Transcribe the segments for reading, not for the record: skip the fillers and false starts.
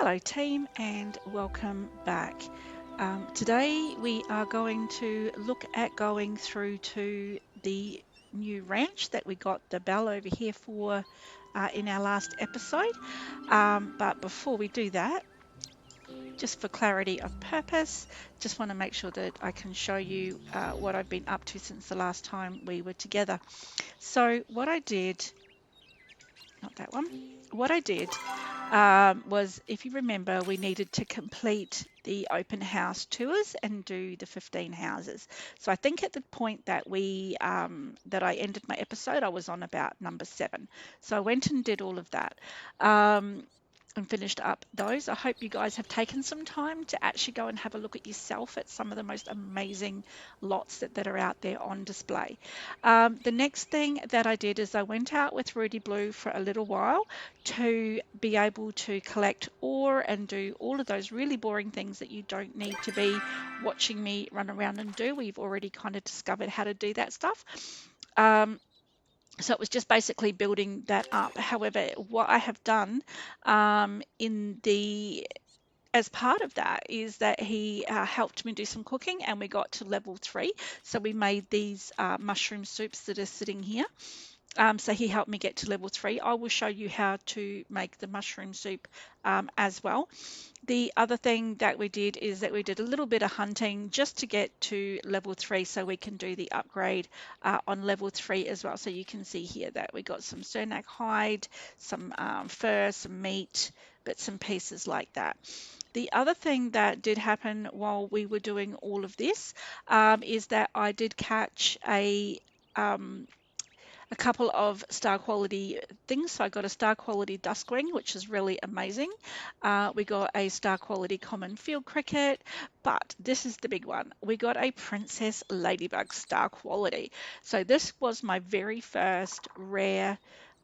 Hello team and welcome back. Today we are going to look at going through to the new ranch that we got the bell over here for in our last episode. But before we do that, just for clarity of purpose, just want to make sure that I can show you what I've been up to since the last time we were together. So what I did, not that one, what I did was, if you remember, we needed to complete the open house tours and do the 15 houses. So I think at the point that that I ended my episode, I was on about number 7. So I went and did all of that. And finished up those. I hope you guys have taken some time to actually go and have a look at yourself at some of the most amazing lots that are out there on display. The next thing that I did is I went out with Rudy Blue for a little while to be able to collect ore and do all of those really boring things that you don't need to be watching me run around and do. We've already kind of discovered how to do that stuff. So it was just basically building that up. However, what I have done in the as part of that is that he helped me do some cooking and we got to level 3. So we made these mushroom soups that are sitting here. So he helped me get to level 3. I will show you how to make the mushroom soup as well. The other thing that we did is that we did a little bit of hunting just to get to level 3 so we can do the upgrade on level 3 as well. So you can see here that we got some Cernak hide, some fur, some meat, bits and pieces like that. The other thing that did happen while we were doing all of this is that I did catch a couple of star quality things. So I got a star quality dusk ring, which is really amazing. We got a star quality common field cricket, but this is the big one. We got a princess ladybug star quality. So this was my very first rare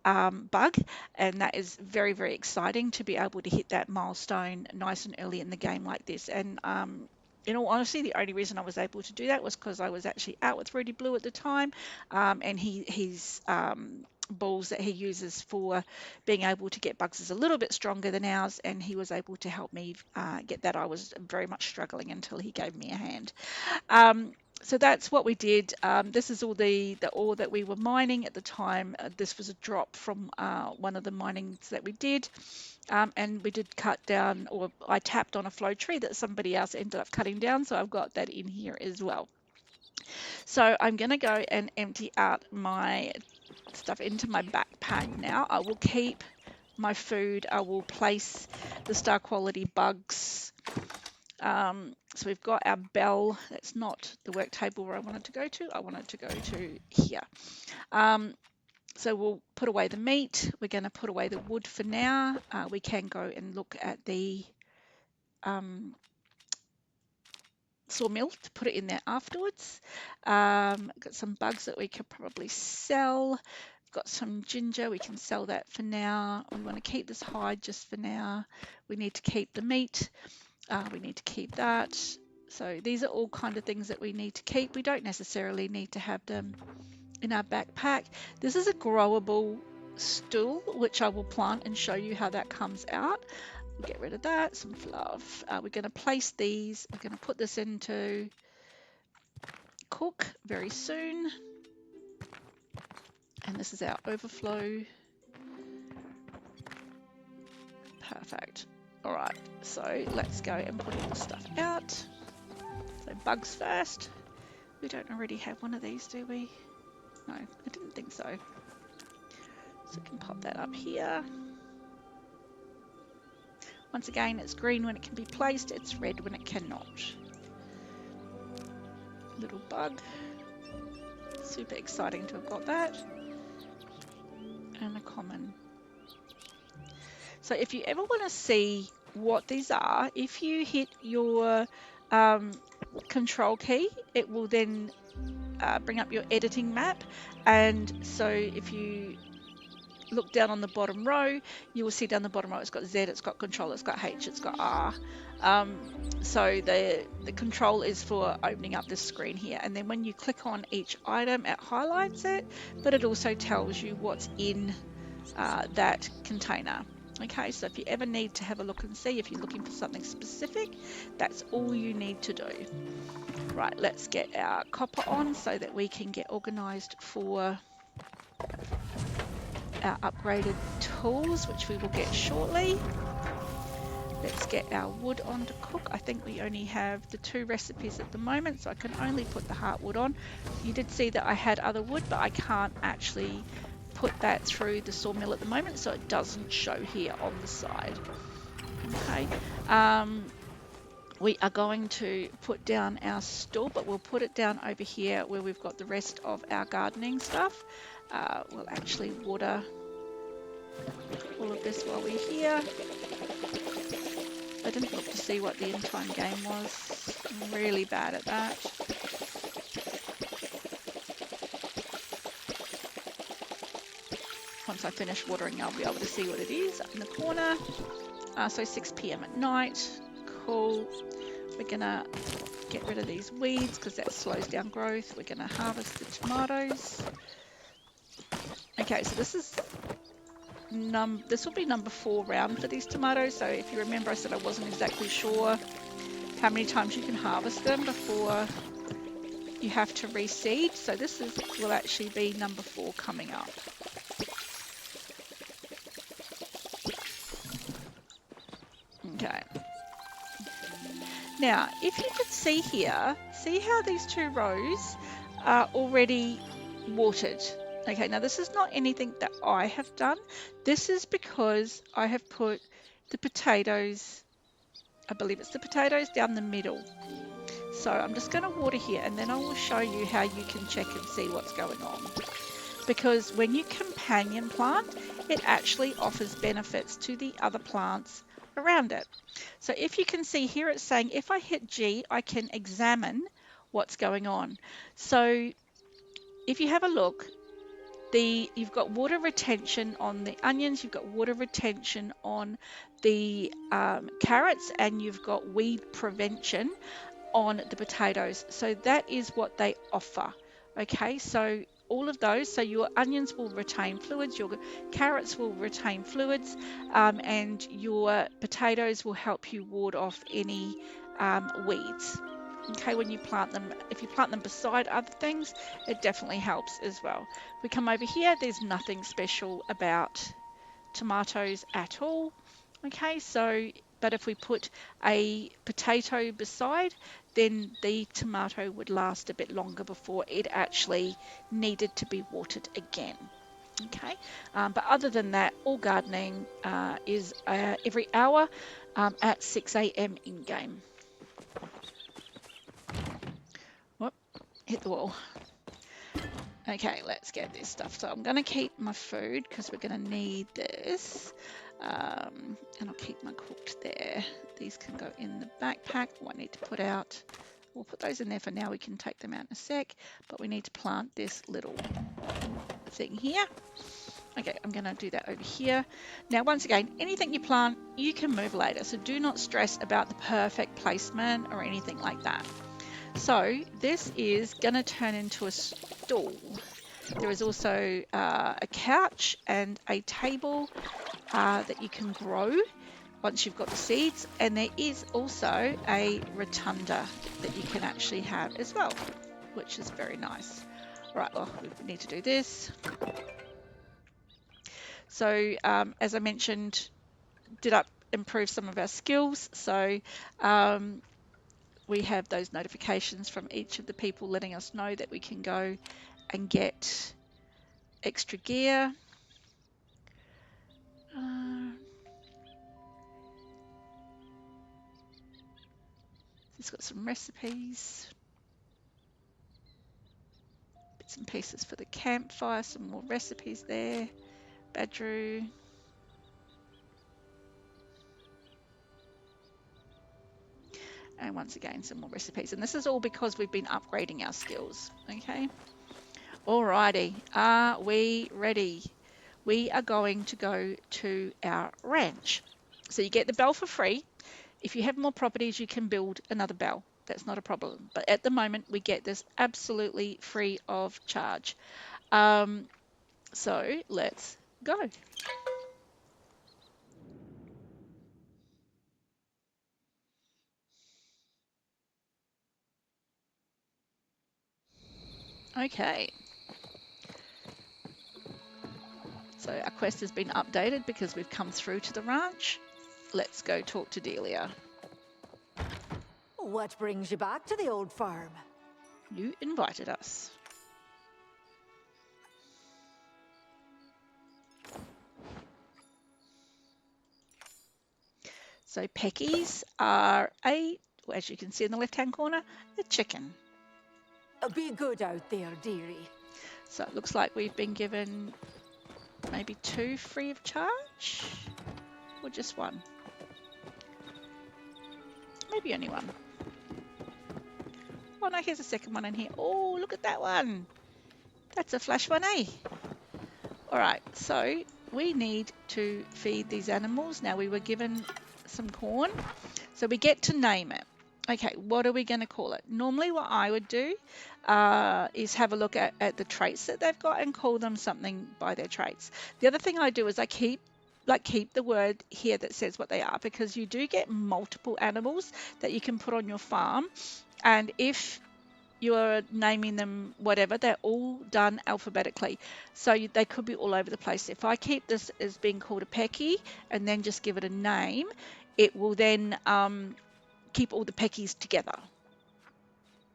bug, and that is very, very exciting to be able to hit that milestone nice and early in the game like this. And in all honesty, the only reason I was able to do that was because I was actually out with Rudy Blue at the time, and his balls that he uses for being able to get bugs is a little bit stronger than ours, and he was able to help me get that. I was very much struggling until he gave me a hand. So that's what we did. This is all the ore that we were mining at the time. This was a drop from one of the minings that we did. And we did cut down, or I tapped on a flow tree that somebody else ended up cutting down. So I've got that in here as well. So I'm going to go and empty out my stuff into my backpack now. I will keep my food. I will place the star quality bugs. So we've got our bell. That's not the work table where I wanted to go to. I wanted to go to here. So we'll put away the meat. We're going to put away the wood for now. We can go and look at the sawmill to put it in there afterwards. Got some bugs that we could probably sell. Got some ginger. We can sell that for now. We want to keep this hide just for now. We need to keep the meat. We need to keep that. So these are all kind of things that we need to keep. We don't necessarily need to have them in our backpack. This is a growable stool, which I will plant and show you how that comes out. We'll get rid of that, some fluff. We're going to place these. We're going to put this into cook very soon. And this is our overflow. Perfect. All right, so let's go and put all the stuff out. So bugs first. We don't already have one of these, do we? No, I didn't think so. So we can pop that up here. Once again, it's green when it can be placed, it's red when it cannot. Little bug. Super exciting to have got that. And a common. So if you ever want to see what these are, if you hit your control key, it will then bring up your editing map. And so if you look down on the bottom row, you will see down the bottom row it's got Z, it's got control, it's got H, it's got R. So the control is for opening up this screen here, and then when you click on each item it highlights it, but it also tells you what's in that container. Okay, so if you ever need to have a look and see, if you're looking for something specific, that's all you need to do. Right, let's get our copper on so that we can get organized for our upgraded tools, which we will get shortly. Let's get our wood on to cook. I think we only have the 2 recipes at the moment, so I can only put the heartwood on. You did see that I had other wood, but I can't actually put that through the sawmill at the moment, so it doesn't show here on the side. Okay. We are going to put down our stool, but we'll put it down over here where we've got the rest of our gardening stuff. We'll actually water all of this while we're here. I didn't look to see what the in-time game was. I'm really bad at that. Once I finish watering, I'll be able to see what it is up in the corner. So 6 p.m. at night. Cool. We're gonna get rid of these weeds because that slows down growth. We're gonna harvest the tomatoes. Okay, so this will be number 4 round for these tomatoes. So if you remember, I said I wasn't exactly sure how many times you can harvest them before you have to reseed. So this will actually be number 4 coming up. Okay. Now, if you could see here, see how these 2 rows are already watered. Okay, now this is not anything that I have done. This is because I have put the potatoes, I believe it's the potatoes, down the middle. So I'm just going to water here and then I will show you how you can check and see what's going on. Because when you companion plant, it actually offers benefits to the other plants around it. So if you can see here, it's saying if I hit G, I can examine what's going on. So if you have a look, you've got water retention on the onions, you've got water retention on the carrots, and you've got weed prevention on the potatoes. So that is what they offer. Okay, so all of those, so your onions will retain fluids, your carrots will retain fluids, and your potatoes will help you ward off any weeds. Okay, when you plant them, if you plant them beside other things, it definitely helps as well. We come over here, there's nothing special about tomatoes at all. Okay, so, but if we put a potato beside, then the tomato would last a bit longer before it actually needed to be watered again. Okay, but other than that, all gardening is every hour at 6 a.m. in game. Whoop, hit the wall. Okay, let's get this stuff. So I'm going to keep my food because we're going to need this. And I'll keep my cooked there. These can go in the backpack. What I need to put out, we'll put those in there for now. We can take them out in a sec, but we need to plant this little thing here. Okay, I'm going to do that over here. Now, once again, anything you plant, you can move later. So do not stress about the perfect placement or anything like that. So this is going to turn into a stool. There is also a couch and a table that you can grow once you've got the seeds, and there is also a rotunda that you can actually have as well, which is very nice. Right, well, we need to do this. So as I mentioned, did improve some of our skills. So we have those notifications from each of the people letting us know that we can go and get extra gear. It's got some recipes, bits and pieces for the campfire, some more recipes there. Badru. And once again, some more recipes. And this is all because we've been upgrading our skills. Okay. Alrighty. Are we ready? We are going to go to our ranch. So you get the bell for free. If you have more properties, you can build another bell. That's not a problem. But at the moment, we get this absolutely free of charge. So let's go. Okay. So our quest has been updated because we've come through to the ranch. Let's go talk to Delia. What brings you back to the old farm? You invited us. So peckies are as you can see in the left-hand corner, a chicken. Be good out there, dearie. So it looks like we've been given maybe 2 free of charge, or just 1. Maybe only 1. Oh no, here's a second one in here. Oh, look at that one. That's a flash one, eh? All right, so we need to feed these animals. Now we were given some corn, so we get to name it. Okay, what are we going to call it? Normally what I would do is have a look at the traits that they've got and call them something by their traits. The other thing I do is I keep the word here that says what they are, because you do get multiple animals that you can put on your farm, and if you're naming them whatever, they're all done alphabetically, so they could be all over the place. If I keep this as being called a pecky and then just give it a name, it will then keep all the peckies together.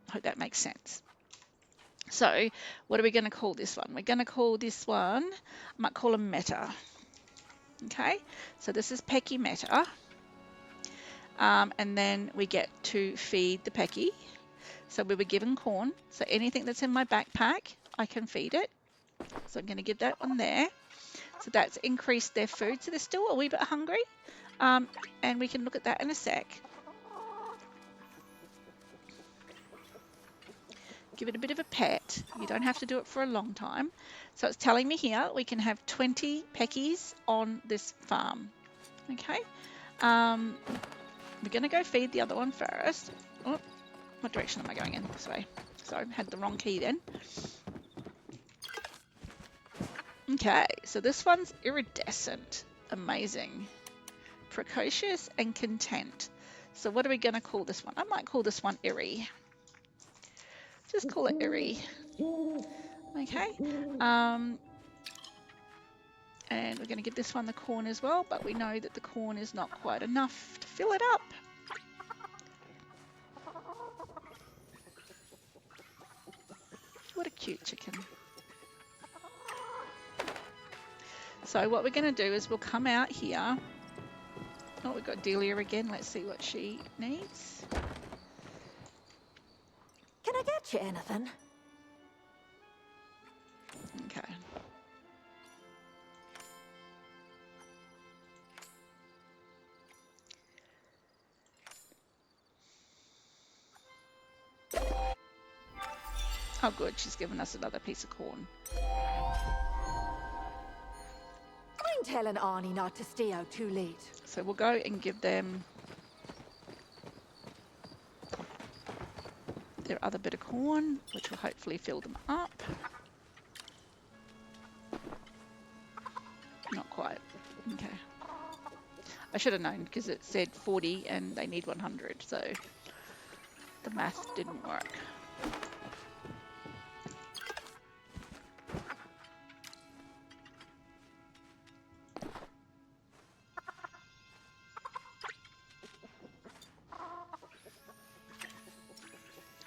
I hope that makes sense. So what are we going to call this one? We're going to call this one, I might call him Meta. Okay, so this is Pecky Meta, and then we get to feed the pecky. So we were given corn, so anything that's in my backpack I can feed it. So I'm going to give that one there. So that's increased their food, so they're still a wee bit hungry, and we can look at that in a sec. Give it a bit of a pet. You don't have to do it for a long time. So it's telling me here we can have 20 peckies on this farm. Okay, we're going to go feed the other one first. Oh, what direction am I going in? This way. Sorry, I had the wrong key then. Okay, so this one's iridescent. Amazing. Precocious and content. So what are we going to call this one? I might call this one Eerie. Just call it Eerie. Okay. And we're going to give this one the corn as well, but we know that the corn is not quite enough to fill it up. What a cute chicken. So what we're going to do is we'll come out here. Oh, we've got Delia again. Let's see what she needs. Can I get you anything? Okay. Oh good, she's given us another piece of corn. I'm telling Arnie not to stay out too late. So we'll go and give them their other bit of corn, which will hopefully fill them up. Not quite. Okay. I should have known because it said 40 and they need 100, so the math didn't work.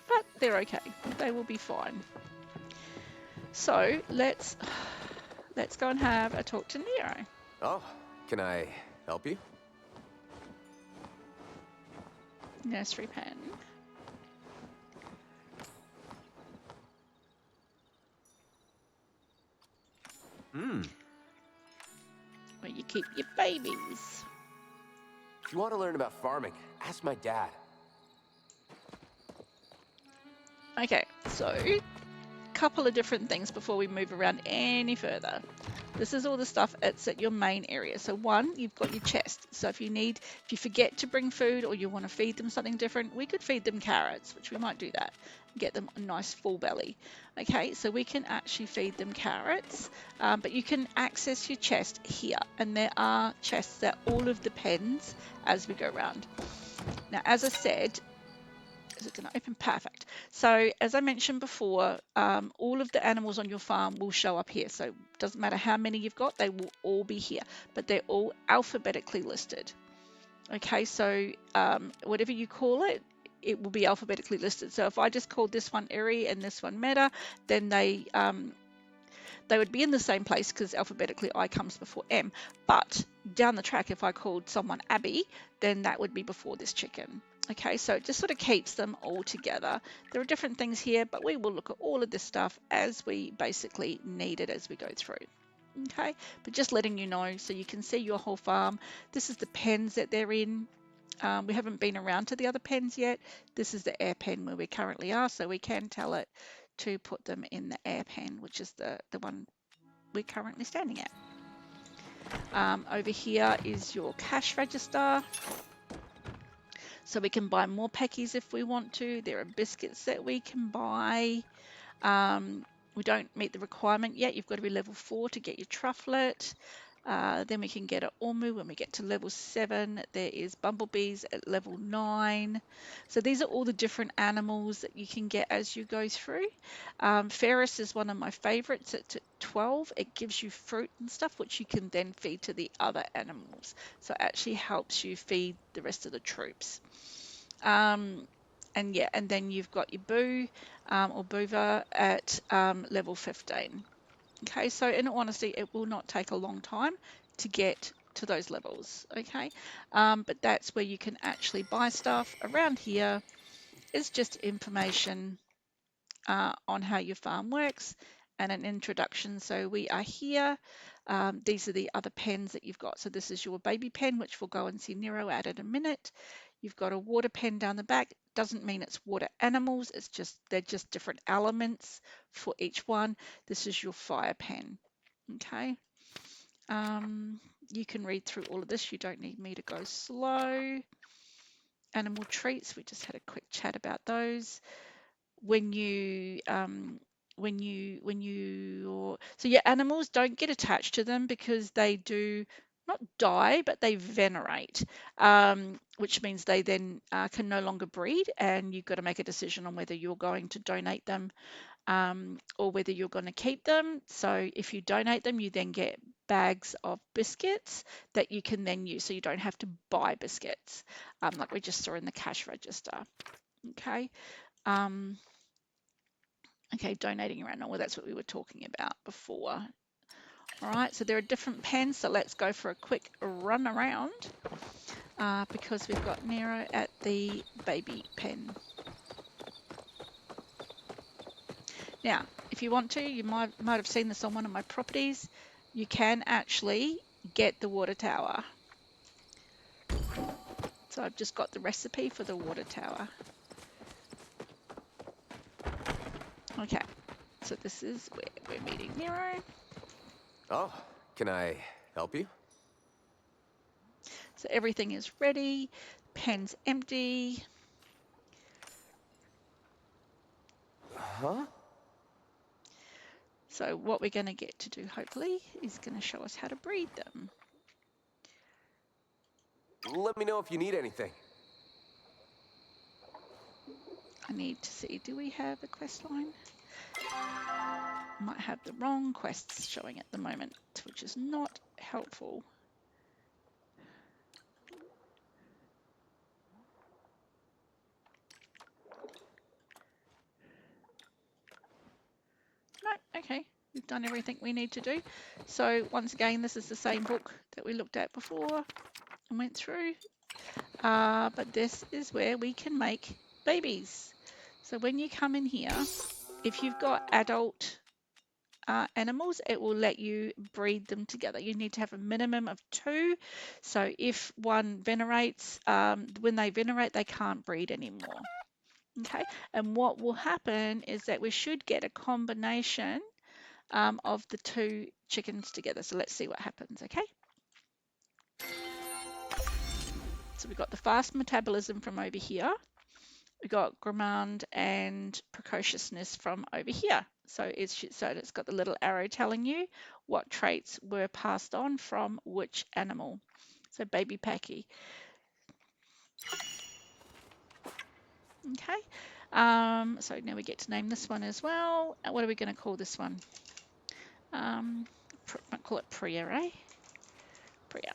But they're okay. They will be fine. So let's go and have a talk to Nero. Oh, can I help you? Nursery pen. Where you keep your babies. If you want to learn about farming, ask my dad. Okay, so couple of different things before we move around any further. This is all the stuff that's at your main area. So one, you've got your chest. So if you forget to bring food or you want to feed them something different, we could feed them carrots, which we might do that. Get them a nice full belly. Okay, so we can actually feed them carrots, but you can access your chest here. And there are chests at all of the pens as we go around. Now, as I said, Is it going to open? Perfect. So as I mentioned before, all of the animals on your farm will show up here. So it doesn't matter how many you've got, they will all be here, but they're all alphabetically listed. Okay, so whatever you call it, it will be alphabetically listed. So if I just called this one Eri and this one Meta, then they would be in the same place because alphabetically I comes before M. But down the track, if I called someone Abby, then that would be before this chicken. Okay, so it just sort of keeps them all together. There are different things here, but we will look at all of this stuff as we basically need it as we go through. Okay, but just letting you know so you can see your whole farm. This is the pens that they're in. We haven't been around to the other pens yet. This is the air pen where we currently are, so we can tell it to put them in the air pen, which is the one we're currently standing at. Over here is your cash register. So we can buy more packies if we want to. There are biscuits that we can buy. We don't meet the requirement yet. You've got to be level 4 to get your trufflet. Then we can get an ormu when we get to level 7. There is bumblebees at level 9. So these are all the different animals that you can get as you go through. Ferris is one of my favorites at 12. It gives you fruit and stuff which you can then feed to the other animals. So it actually helps you feed the rest of the troops. And yeah, and then you've got your boo or boover at level 15. Okay, so in all honesty, it will not take a long time to get to those levels. Okay, but that's where you can actually buy stuff. Around here is just information on how your farm works and an introduction. So we are here. These are the other pens that you've got. So this is your baby pen, which we'll go and see Nero at in a minute. You've got a water pen down the back. Doesn't mean it's water animals. It's just they're just different elements for each one. This is your fire pen. Okay. You can read through all of this. You don't need me to go slow. Animal treats. We just had a quick chat about those. When you so your animals, don't get attached to them because they do not die but they venerate, which means they then can no longer breed, and you've got to make a decision on whether you're going to donate them or whether you're going to keep them. So if you donate them, you then get bags of biscuits that you can then use, so you don't have to buy biscuits like we just saw in the cash register. Okay. Okay, donating around. Well, that's what we were talking about before. All right, so there are different pens. So let's go for a quick run around because we've got Nero at the baby pen. Now, if you want to, you might have seen this on one of my properties. You can actually get the water tower. So I've just got the recipe for the water tower. Okay, so this is where we're meeting Nero. Oh, can I help you? So everything is ready. Pen's empty. Huh? So what we're going to get to do, hopefully, is going to show us how to breed them. Let me know if you need anything. I need to see, do we have a quest line? Might have the wrong quests showing at the moment, which is not helpful. No, okay, we've done everything we need to do. So once again, this is the same book that we looked at before and went through, but this is where we can make babies. So when you come in here, if you've got adult animals, it will let you breed them together. You need to have a minimum of 2. So if one venerates, when they venerate, they can't breed anymore. Okay, and what will happen is that we should get a combination of the 2 chickens together. So let's see what happens. Okay. So we've got the fast metabolism from over here. We got gourmand and precociousness from over here. So it's got the little arrow telling you what traits were passed on from which animal. So baby Packy. Okay, so now we get to name this one as well. What are we going to call this one? Might call it Priya, eh? Priya.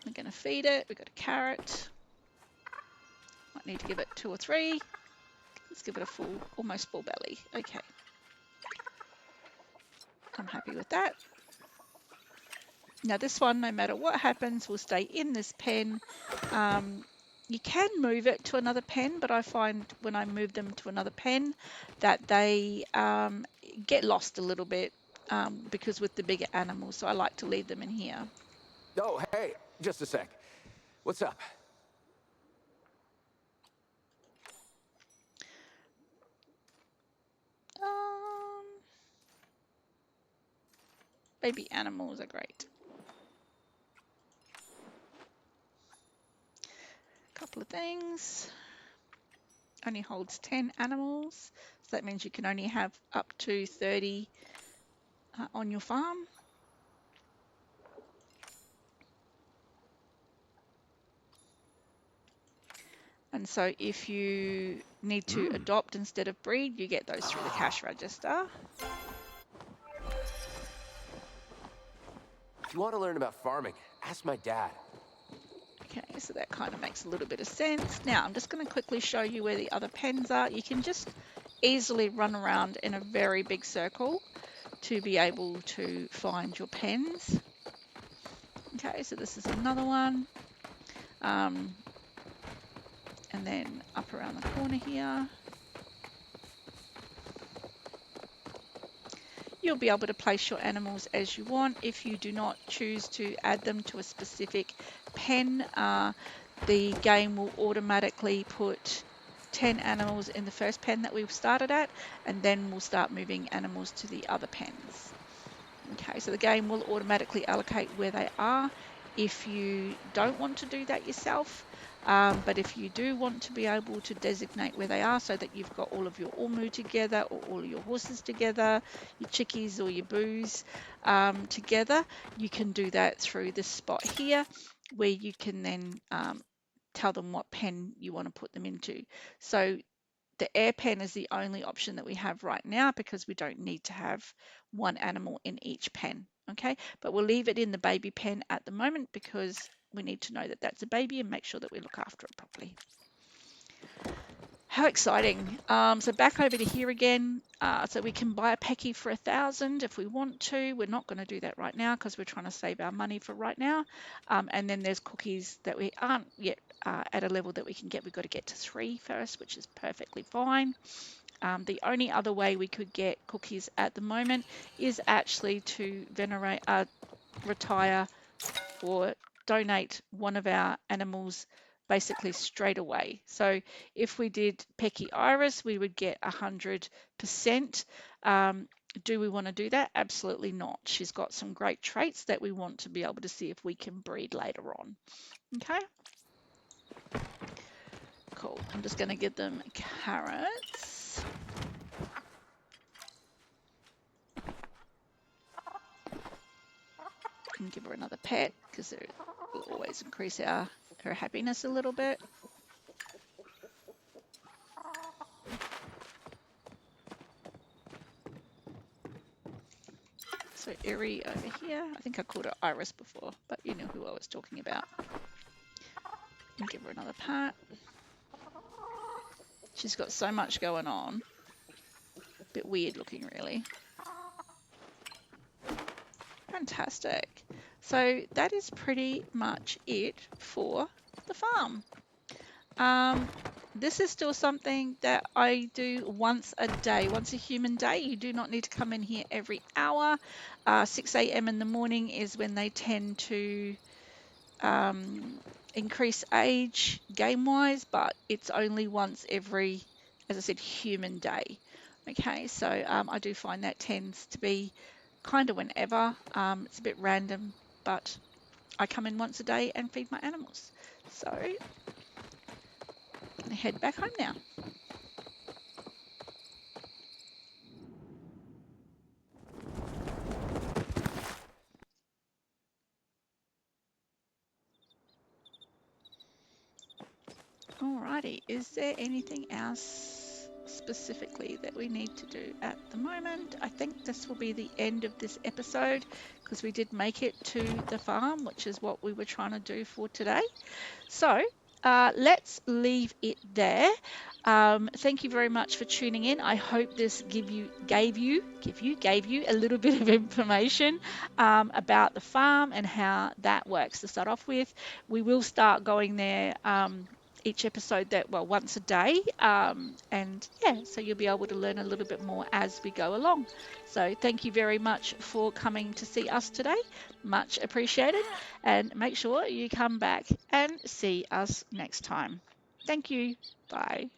We're going to feed it. We've got a carrot. Might need to give it 2 or 3. Let's give it a full, almost full belly. Okay. I'm happy with that. Now this one, no matter what happens, will stay in this pen. You can move it to another pen, but I find when I move them to another pen that they get lost a little bit because with the bigger animals. So I like to leave them in here. Oh, hey, just a sec. What's up? Um, Baby animals are great. Couple of things. Only holds 10 animals. So that means you can only have up to 30 on your farm. And so if you need to adopt instead of breed, you get those through the cash register. If you want to learn about farming, ask my dad. Okay, so that kind of makes a little bit of sense. Now I'm just going to quickly show you where the other pens are. You can just easily run around in a very big circle to be able to find your pens. Okay, so this is another one. And then up around the corner here. You'll be able to place your animals as you want. If you do not choose to add them to a specific pen, the game will automatically put 10 animals in the first pen that we've started at, and then we'll start moving animals to the other pens. Okay, so the game will automatically allocate where they are if you don't want to do that yourself. But if you do want to be able to designate where they are so that you've got all of your umu together or all of your horses together, your chickies or your boos together, you can do that through this spot here where you can then tell them what pen you want to put them into. So the air pen is the only option that we have right now because we don't need to have one animal in each pen. Okay, but we'll leave it in the baby pen at the moment because we need to know that that's a baby and make sure that we look after it properly. How exciting. So back over to here again. So we can buy a Pecky for 1,000 if we want to. We're not going to do that right now because we're trying to save our money for right now. And then there's cookies that we aren't yet at a level that we can get. We've got to get to 3 first, which is perfectly fine. The only other way we could get cookies at the moment is actually to retire or donate one of our animals basically straight away. So if we did Pecky Iris, we would get 100%. Do we want to do that? Absolutely not. She's got some great traits that we want to be able to see if we can breed later on. Okay. Cool. I'm just going to give them carrots. And give her another pet because it will always increase her happiness a little bit. So Erie over here, I think I called her Iris before, but you know who I was talking about. And give her another pat. She's got so much going on. A bit weird looking, really. Fantastic. So that is pretty much it for the farm. This is still something that I do once a day, once a human day. You do not need to come in here every hour. 6 a.m. in the morning is when they tend to increase age game-wise, but it's only once every, as I said, human day. Okay, so I do find that tends to be kind of whenever. It's a bit random, but I come in once a day and feed my animals. So I'm gonna head back home now. Alrighty, is there anything else specifically that we need to do at the moment? I think this will be the end of this episode because we did make it to the farm, which is what we were trying to do for today. So let's leave it there. Thank you very much for tuning in. I hope this gave you a little bit of information about the farm and how that works. To start off with, we will start going there. Each episode once a day, and yeah, so you'll be able to learn a little bit more as we go along. So thank you very much for coming to see us today, much appreciated, and make sure you come back and see us next time. Thank you. Bye.